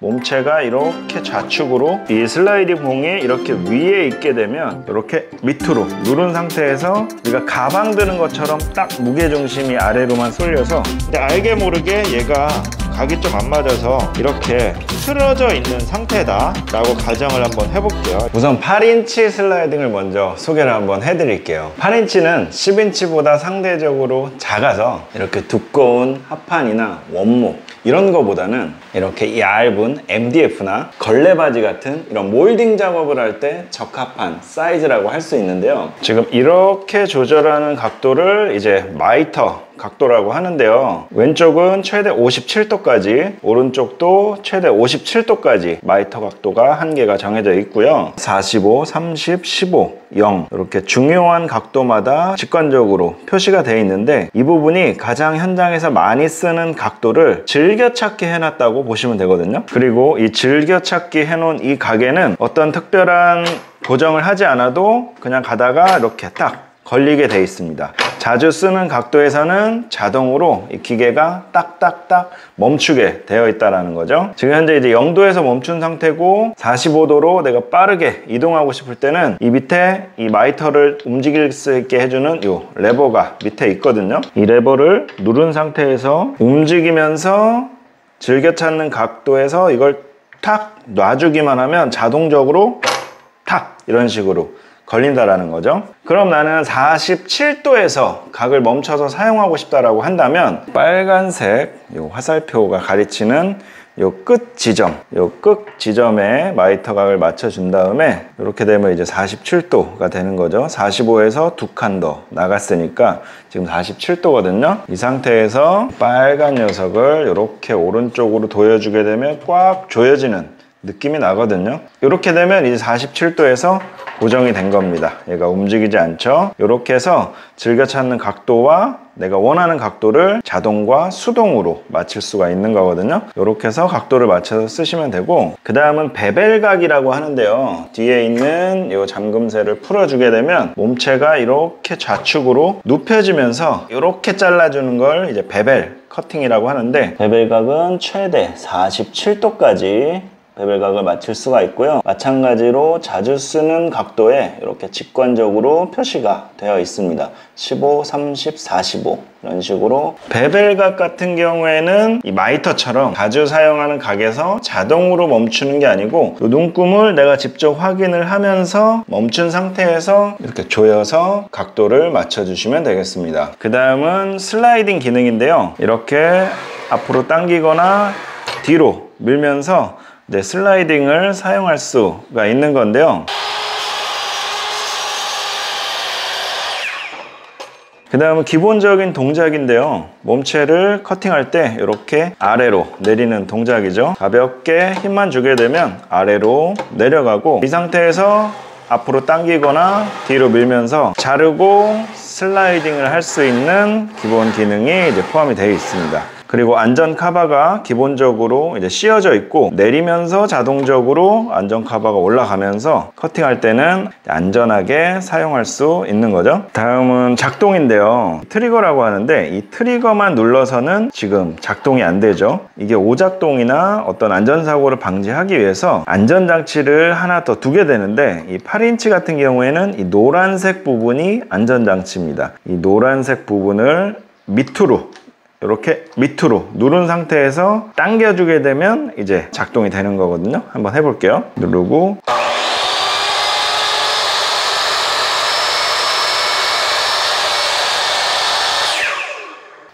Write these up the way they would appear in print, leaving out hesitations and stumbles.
몸체가 이렇게 좌측으로 이 슬라이딩 봉이 이렇게 위에 있게 되면 이렇게 밑으로 누른 상태에서 우리가 가방 드는 것처럼 딱 무게중심이 아래로만 쏠려서, 근데 알게 모르게 얘가 각이 좀 안 맞아서 이렇게 틀어져 있는 상태다 라고 가정을 한번 해볼게요. 우선 8인치 슬라이딩을 먼저 소개를 한번 해드릴게요. 8인치는 10인치보다 상대적으로 작아서 이렇게 두꺼운 합판이나 원목 이런 거보다는 이렇게 얇은 MDF나 걸레바지 같은 이런 몰딩 작업을 할 때 적합한 사이즈라고 할 수 있는데요. 지금 이렇게 조절하는 각도를 이제 마이터 각도라고 하는데요. 왼쪽은 최대 57도까지, 오른쪽도 최대 57도까지 마이터 각도가 한계가 정해져 있고요. 45, 30, 15, 0 이렇게 중요한 각도마다 직관적으로 표시가 되어 있는데, 이 부분이 가장 현장에서 많이 쓰는 각도를 즐겨찾기 해놨다고 보시면 되거든요. 그리고 이 즐겨찾기 해놓은 이 가게는 어떤 특별한 고정을 하지 않아도 그냥 가다가 이렇게 딱 걸리게 되어 있습니다. 자주 쓰는 각도에서는 자동으로 이 기계가 딱딱딱 멈추게 되어 있다는 거죠. 지금 현재 이제 0도에서 멈춘 상태고, 45도로 내가 빠르게 이동하고 싶을 때는 이 밑에 이 마이터를 움직일 수 있게 해주는 이 레버가 밑에 있거든요. 이 레버를 누른 상태에서 움직이면서 즐겨 찾는 각도에서 이걸 탁 놔주기만 하면 자동적으로 탁 이런 식으로 걸린다라는 거죠. 그럼 나는 47도에서 각을 멈춰서 사용하고 싶다라고 한다면 빨간색 요 화살표가 가리치는 요 끝 지점, 요 끝 지점에 마이터 각을 맞춰준 다음에 이렇게 되면 이제 47도가 되는 거죠. 45에서 두 칸 더 나갔으니까 지금 47도거든요. 이 상태에서 빨간 녀석을 이렇게 오른쪽으로 도여주게 되면 꽉 조여지는 느낌이 나거든요. 이렇게 되면 이제 47도에서 고정이 된 겁니다. 얘가 움직이지 않죠. 이렇게 해서 즐겨 찾는 각도와 내가 원하는 각도를 자동과 수동으로 맞출 수가 있는 거거든요. 이렇게 해서 각도를 맞춰서 쓰시면 되고, 그 다음은 베벨각이라고 하는데요. 뒤에 있는 이 잠금쇠를 풀어주게 되면 몸체가 이렇게 좌측으로 눕혀지면서 이렇게 잘라주는 걸 이제 베벨 커팅이라고 하는데, 베벨각은 최대 47도까지 베벨각을 맞출 수가 있고요. 마찬가지로 자주 쓰는 각도에 이렇게 직관적으로 표시가 되어 있습니다. 15, 30, 45 이런 식으로. 베벨각 같은 경우에는 이 마이터처럼 자주 사용하는 각에서 자동으로 멈추는 게 아니고 이 눈금을 내가 직접 확인을 하면서 멈춘 상태에서 이렇게 조여서 각도를 맞춰주시면 되겠습니다. 그 다음은 슬라이딩 기능인데요. 이렇게 앞으로 당기거나 뒤로 밀면서 슬라이딩을 사용할 수가 있는 건데요. 그 다음은 기본적인 동작인데요. 몸체를 커팅할 때 이렇게 아래로 내리는 동작이죠. 가볍게 힘만 주게 되면 아래로 내려가고, 이 상태에서 앞으로 당기거나 뒤로 밀면서 자르고 슬라이딩을 할 수 있는 기본 기능이 이제 포함이 되어 있습니다. 그리고 안전 카바가 기본적으로 이제 씌워져 있고, 내리면서 자동적으로 안전 카바가 올라가면서 커팅할 때는 안전하게 사용할 수 있는 거죠. 다음은 작동인데요. 트리거라고 하는데, 이 트리거만 눌러서는 지금 작동이 안 되죠. 이게 오작동이나 어떤 안전사고를 방지하기 위해서 안전장치를 하나 더 두게 되는데, 이 8인치 같은 경우에는 이 노란색 부분이 안전장치입니다. 이 노란색 부분을 밑으로 이렇게 밑으로 누른 상태에서 당겨주게 되면 이제 작동이 되는 거거든요. 한번 해볼게요. 누르고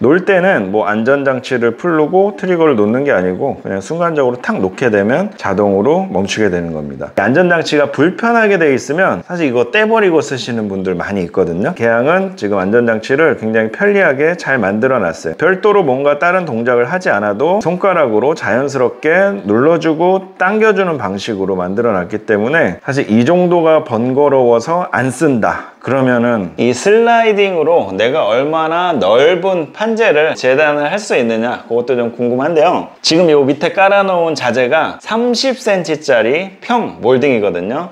놓을 때는 뭐 안전장치를 풀고 트리거를 놓는 게 아니고 그냥 순간적으로 탁 놓게 되면 자동으로 멈추게 되는 겁니다. 안전장치가 불편하게 되어 있으면 사실 이거 떼버리고 쓰시는 분들 많이 있거든요. 개항은 지금 안전장치를 굉장히 편리하게 잘 만들어 놨어요. 별도로 뭔가 다른 동작을 하지 않아도 손가락으로 자연스럽게 눌러주고 당겨주는 방식으로 만들어 놨기 때문에 사실 이 정도가 번거로워서 안 쓴다 그러면은 이 슬라이딩으로 내가 얼마나 넓은 판재를 재단을 할 수 있느냐, 그것도 좀 궁금한데요. 지금 요 밑에 깔아놓은 자재가 30cm 짜리 평 몰딩이거든요.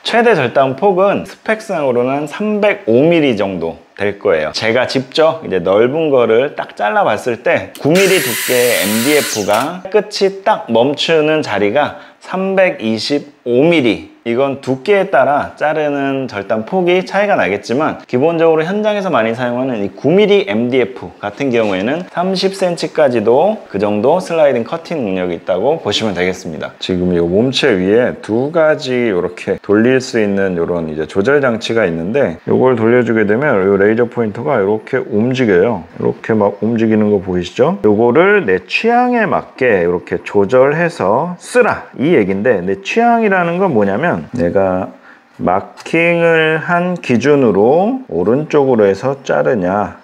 최대 절단 폭은 스펙상으로는 305mm 정도 될 거예요. 제가 직접 이제 넓은 거를 딱 잘라 봤을 때 9mm 두께의 MDF가 끝이 딱 멈추는 자리가 325mm. 이건 두께에 따라 자르는 절단 폭이 차이가 나겠지만 기본적으로 현장에서 많이 사용하는 이 9mm MDF 같은 경우에는 30cm까지도 그 정도 슬라이딩 커팅 능력이 있다고 보시면 되겠습니다. 지금 이 몸체 위에 두 가지 이렇게 돌릴 수 있는 이런 이제 조절 장치가 있는데 이걸 돌려주게 되면 이 레이저 포인터가 이렇게 움직여요. 이렇게 막 움직이는 거 보이시죠? 이거를 내 취향에 맞게 이렇게 조절해서 쓰라 이 얘기인데, 내 취향이라는 건 뭐냐면 내가 마킹을 한 기준으로 오른쪽으로 해서 자르냐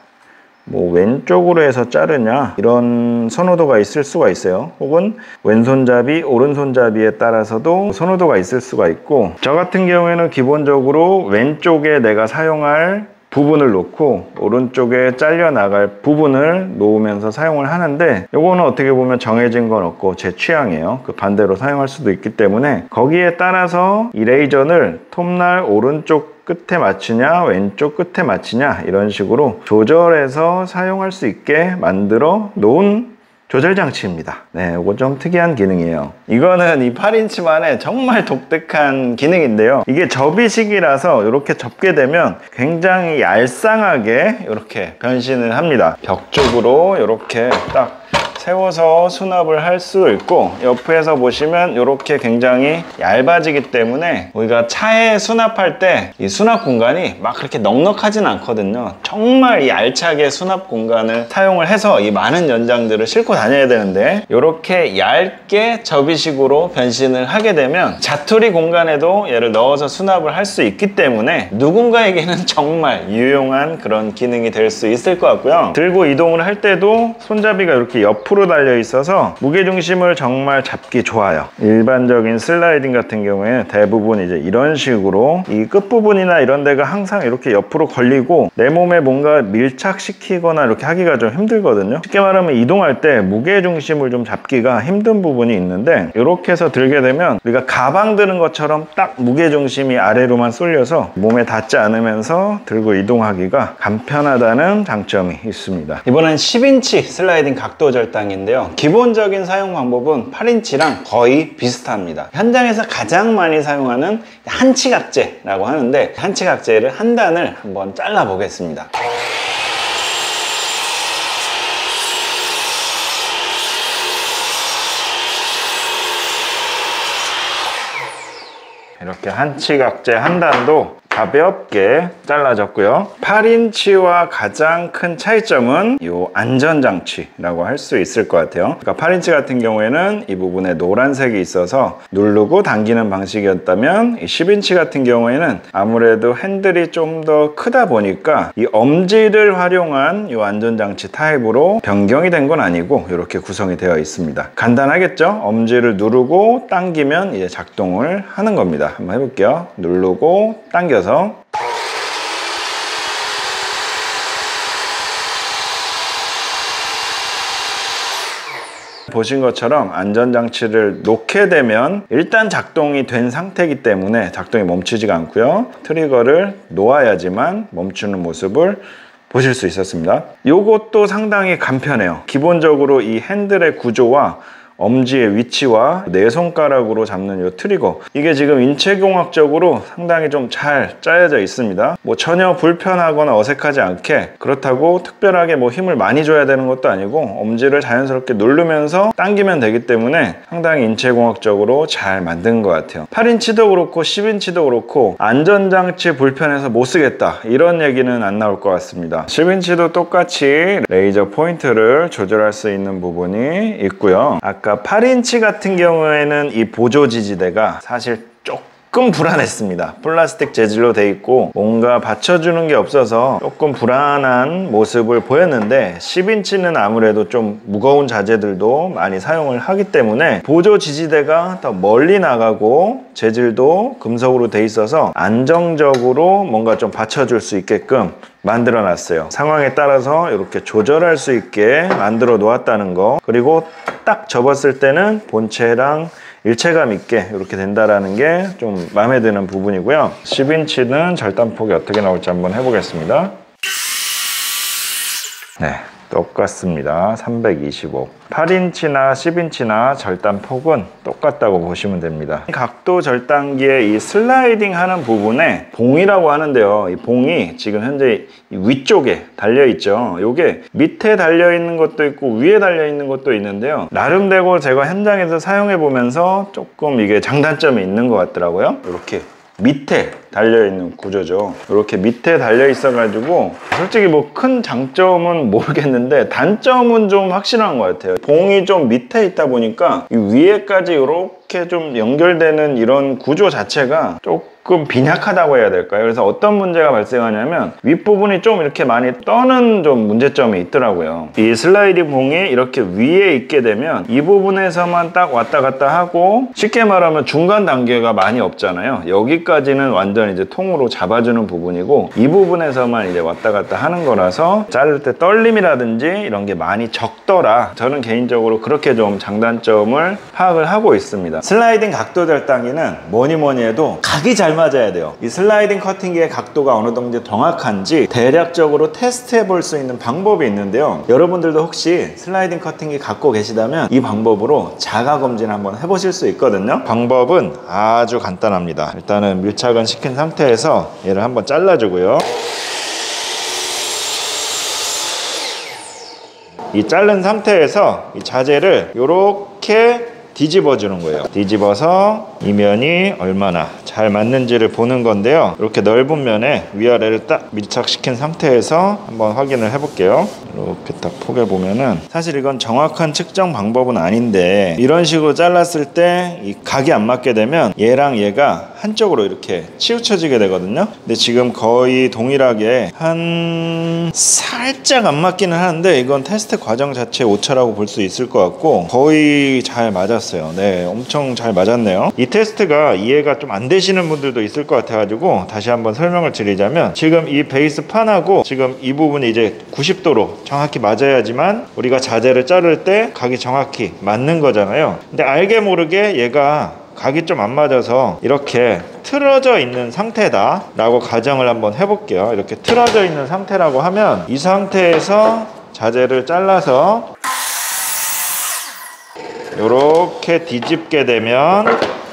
뭐 왼쪽으로 해서 자르냐 이런 선호도가 있을 수가 있어요. 혹은 왼손잡이 오른손잡이에 따라서도 선호도가 있을 수가 있고, 저 같은 경우에는 기본적으로 왼쪽에 내가 사용할 부분을 놓고 오른쪽에 잘려나갈 부분을 놓으면서 사용을 하는데, 요거는 어떻게 보면 정해진 건 없고 제 취향이에요. 그 반대로 사용할 수도 있기 때문에 거기에 따라서 이 레이저를 톱날 오른쪽 끝에 맞추냐 왼쪽 끝에 맞추냐 이런 식으로 조절해서 사용할 수 있게 만들어 놓은 조절 장치입니다. 네, 이거 좀 특이한 기능이에요. 이거는 이 8인치만의 정말 독특한 기능인데요. 이게 접이식이라서 이렇게 접게 되면 굉장히 얄쌍하게 이렇게 변신을 합니다. 벽 쪽으로 이렇게 딱 세워서 수납을 할 수 있고, 옆에서 보시면 이렇게 굉장히 얇아지기 때문에 우리가 차에 수납할 때 이 수납 공간이 막 그렇게 넉넉하진 않거든요. 정말 얄차게 수납 공간을 사용을 해서 이 많은 연장들을 싣고 다녀야 되는데, 이렇게 얇게 접이식으로 변신을 하게 되면 자투리 공간에도 얘를 넣어서 수납을 할 수 있기 때문에 누군가에게는 정말 유용한 그런 기능이 될 수 있을 것 같고요. 들고 이동을 할 때도 손잡이가 이렇게 옆으로 달려 있어서 무게중심을 정말 잡기 좋아요. 일반적인 슬라이딩 같은 경우에 대부분 이제 이런 식으로 이 끝부분이나 이런 데가 항상 이렇게 옆으로 걸리고 내 몸에 뭔가 밀착시키거나 이렇게 하기가 좀 힘들거든요. 쉽게 말하면 이동할 때 무게중심을 좀 잡기가 힘든 부분이 있는데, 이렇게 해서 들게 되면 우리가 가방 드는 것처럼 딱 무게중심이 아래로만 쏠려서 몸에 닿지 않으면서 들고 이동하기가 간편하다는 장점이 있습니다. 이번엔 10인치 슬라이딩 각도 절단 인데요. 기본적인 사용 방법은 8인치랑 거의 비슷합니다. 현장에서 가장 많이 사용하는 한치각제라고 하는데, 한치각제를 한 단을 한번 잘라 보겠습니다. 이렇게 한치각제 한 단도 가볍게 잘라졌고요. 8인치와 가장 큰 차이점은 이 안전장치라고 할 수 있을 것 같아요. 그러니까 8인치 같은 경우에는 이 부분에 노란색이 있어서 누르고 당기는 방식이었다면, 이 10인치 같은 경우에는 아무래도 핸들이 좀 더 크다 보니까 이 엄지를 활용한 이 안전장치 타입으로 변경이 된 건 아니고 이렇게 구성이 되어 있습니다. 간단하겠죠? 엄지를 누르고 당기면 이제 작동을 하는 겁니다. 한번 해볼게요. 누르고 당겨서 보신 것처럼 안전장치를 놓게 되면 일단 작동이 된 상태이기 때문에 작동이 멈추지가 않고요. 트리거를 놓아야지만 멈추는 모습을 보실 수 있었습니다. 이것도 상당히 간편해요. 기본적으로 이 핸들의 구조와 엄지의 위치와 네 손가락으로 잡는 이 트리거, 이게 지금 인체공학적으로 상당히 좀 잘 짜여져 있습니다. 뭐 전혀 불편하거나 어색하지 않게, 그렇다고 특별하게 뭐 힘을 많이 줘야 되는 것도 아니고 엄지를 자연스럽게 누르면서 당기면 되기 때문에 상당히 인체공학적으로 잘 만든 것 같아요. 8인치도 그렇고 10인치도 그렇고 안전장치 불편해서 못 쓰겠다 이런 얘기는 안 나올 것 같습니다. 10인치도 똑같이 레이저 포인트를 조절할 수 있는 부분이 있고요. 아까 8인치 같은 경우에는 이 보조 지지대가 사실 조금 불안했습니다. 플라스틱 재질로 돼 있고 뭔가 받쳐주는 게 없어서 조금 불안한 모습을 보였는데, 10인치는 아무래도 좀 무거운 자재들도 많이 사용을 하기 때문에 보조 지지대가 더 멀리 나가고 재질도 금속으로 돼 있어서 안정적으로 뭔가 좀 받쳐줄 수 있게끔 만들어 놨어요. 상황에 따라서 이렇게 조절할 수 있게 만들어 놓았다는 거, 그리고 딱 접었을 때는 본체랑 일체감 있게 이렇게 된다라는 게 좀 마음에 드는 부분이고요. 10인치는 절단폭이 어떻게 나올지 한번 해보겠습니다. 네, 똑같습니다. 325. 8인치나 10인치나 절단 폭은 똑같다고 보시면 됩니다. 각도 절단기의 이 슬라이딩 하는 부분에 봉이라고 하는데요. 이 봉이 지금 현재 위쪽에 달려있죠. 이게 밑에 달려있는 것도 있고 위에 달려있는 것도 있는데요. 나름대로 제가 현장에서 사용해 보면서 조금 이게 장단점이 있는 것 같더라고요. 이렇게 밑에 달려있는 구조죠. 이렇게 밑에 달려있어 가지고 솔직히 뭐 큰 장점은 모르겠는데 단점은 좀 확실한 것 같아요. 봉이 좀 밑에 있다 보니까 이 위에까지 이렇게 좀 연결되는 이런 구조 자체가 조금 빈약하다고 해야 될까요? 그래서 어떤 문제가 발생하냐면 윗부분이 좀 이렇게 많이 떠는 좀 문제점이 있더라고요. 이 슬라이딩 봉이 이렇게 위에 있게 되면 이 부분에서만 딱 왔다 갔다 하고, 쉽게 말하면 중간 단계가 많이 없잖아요. 여기까지는 완전 이제 통으로 잡아주는 부분이고 이 부분에서만 이제 왔다 갔다 하는 거라서 자를 때 떨림이라든지 이런 게 많이 적더라. 저는 개인적으로 그렇게 좀 장단점을 파악을 하고 있습니다. 슬라이딩 각도 절단기는 뭐니 해도 각이 잘 맞아야 돼요. 이 슬라이딩 커팅기의 각도가 어느 정도 정확한지 대략적으로 테스트해 볼 수 있는 방법이 있는데요. 여러분들도 혹시 슬라이딩 커팅기 갖고 계시다면 이 방법으로 자가 검진 한번 해보실 수 있거든요. 방법은 아주 간단합니다. 일단은 밀착은 시킨 상태에서 얘를 한번 잘라주고요. 이 자른 상태에서 이 자재를 이렇게 뒤집어 주는 거예요. 뒤집어서 이면이 얼마나 잘 맞는지를 보는 건데요. 이렇게 넓은 면에 위아래를 딱 밀착시킨 상태에서 한번 확인을 해볼게요. 이렇게 딱 포개 보면은 사실 이건 정확한 측정 방법은 아닌데 이런 식으로 잘랐을 때 이 각이 안 맞게 되면 얘랑 얘가 한쪽으로 이렇게 치우쳐지게 되거든요. 근데 지금 거의 동일하게 한 살짝 안 맞기는 하는데 이건 테스트 과정 자체의 오차라고 볼 수 있을 것 같고 거의 잘 맞았어요. 네, 엄청 잘 맞았네요. 이 테스트가 이해가 좀 안 되시는 분들도 있을 것 같아가지고 다시 한번 설명을 드리자면, 지금 이 베이스 판하고 지금 이 부분이 이제 90도로 정확히 맞아야지만 우리가 자재를 자를 때 각이 정확히 맞는 거잖아요. 근데 알게 모르게 얘가 각이 좀 안 맞아서 이렇게 틀어져 있는 상태다 라고 가정을 한번 해볼게요. 이렇게 틀어져 있는 상태라고 하면 이 상태에서 자재를 잘라서 이렇게 뒤집게 되면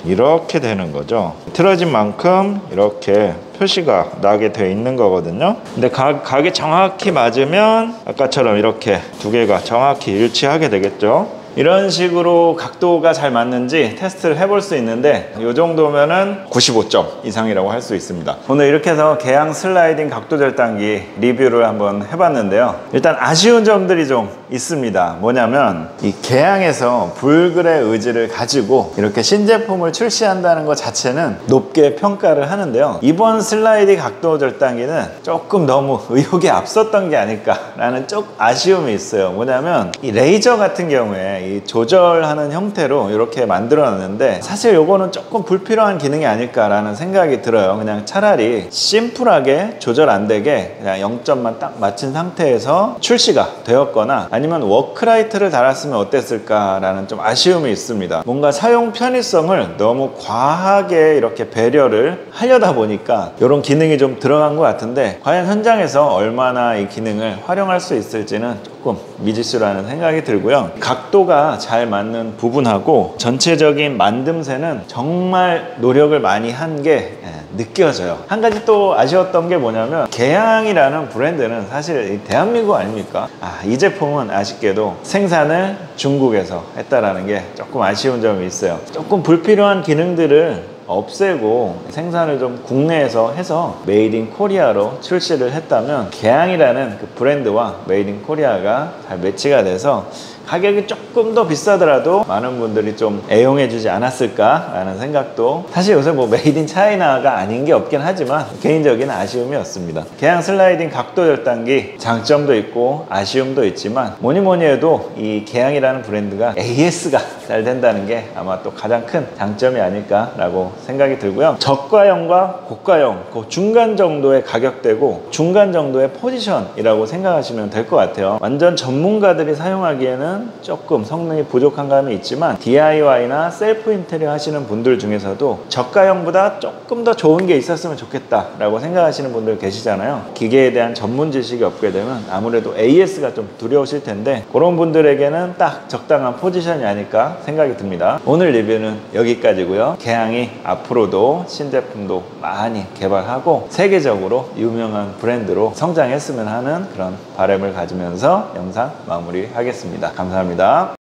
이렇게 되는 거죠. 틀어진 만큼 이렇게 표시가 나게 되어 있는 거거든요. 근데 각이 정확히 맞으면 아까처럼 이렇게 두 개가 정확히 일치하게 되겠죠. 이런 식으로 각도가 잘 맞는지 테스트를 해볼 수 있는데 이 정도면은 95점 이상이라고 할 수 있습니다. 오늘 이렇게 해서 개양 슬라이딩 각도 절단기 리뷰를 한번 해봤는데요. 일단 아쉬운 점들이 좀 있습니다. 뭐냐면 이 개양에서 불굴의 의지를 가지고 이렇게 신제품을 출시한다는 것 자체는 높게 평가를 하는데요. 이번 슬라이딩 각도 절단기는 조금 너무 의욕에 앞섰던 게 아닐까라는 좀 아쉬움이 있어요. 뭐냐면 이 레이저 같은 경우에 이 조절하는 형태로 이렇게 만들어 놨는데 사실 요거는 조금 불필요한 기능이 아닐까라는 생각이 들어요. 그냥 차라리 심플하게 조절 안 되게 그냥 0점만 딱 맞춘 상태에서 출시가 되었거나 아니면 워크라이트를 달았으면 어땠을까라는 좀 아쉬움이 있습니다. 뭔가 사용 편의성을 너무 과하게 이렇게 배려를 하려다 보니까 이런 기능이 좀 들어간 것 같은데 과연 현장에서 얼마나 이 기능을 활용할 수 있을지는 조금 미지수라는 생각이 들고요. 각도가 잘 맞는 부분하고 전체적인 만듦새는 정말 노력을 많이 한 게 느껴져요. 한 가지 또 아쉬웠던 게 뭐냐면 개양이라는 브랜드는 사실 대한민국 아닙니까? 이 제품은 아쉽게도 생산을 중국에서 했다라는 게 조금 아쉬운 점이 있어요. 조금 불필요한 기능들을 없애고 생산을 좀 국내에서 해서 메이드 인 코리아로 출시를 했다면 개양이라는 그 브랜드와 메이드 인 코리아가 잘 매치가 돼서 가격이 조금 더 비싸더라도 많은 분들이 좀 애용해 주지 않았을까 라는 생각도, 사실 요새 뭐 메이드 인 차이나가 아닌 게 없긴 하지만 개인적인 아쉬움이었습니다. 개양 슬라이딩 각도 절단기 장점도 있고 아쉬움도 있지만 뭐니 해도 이 개양이라는 브랜드가 AS가 잘 된다는 게 아마 또 가장 큰 장점이 아닐까 라고 생각이 들고요. 저가형과 고가형 그 중간 정도의 가격대고 중간 정도의 포지션이라고 생각하시면 될 것 같아요. 완전 전문가들이 사용하기에는 보다는 조금 성능이 부족한 감이 있지만 DIY나 셀프 인테리어 하시는 분들 중에서도 저가형보다 조금 더 좋은 게 있었으면 좋겠다 라고 생각하시는 분들 계시잖아요. 기계에 대한 전문 지식이 없게 되면 아무래도 AS가 좀 두려우실 텐데 그런 분들에게는 딱 적당한 포지션이 아닐까 생각이 듭니다. 오늘 리뷰는 여기까지고요. 개항이 앞으로도 신제품도 많이 개발하고 세계적으로 유명한 브랜드로 성장했으면 하는 그런 바람을 가지면서 영상 마무리하겠습니다. 감사합니다.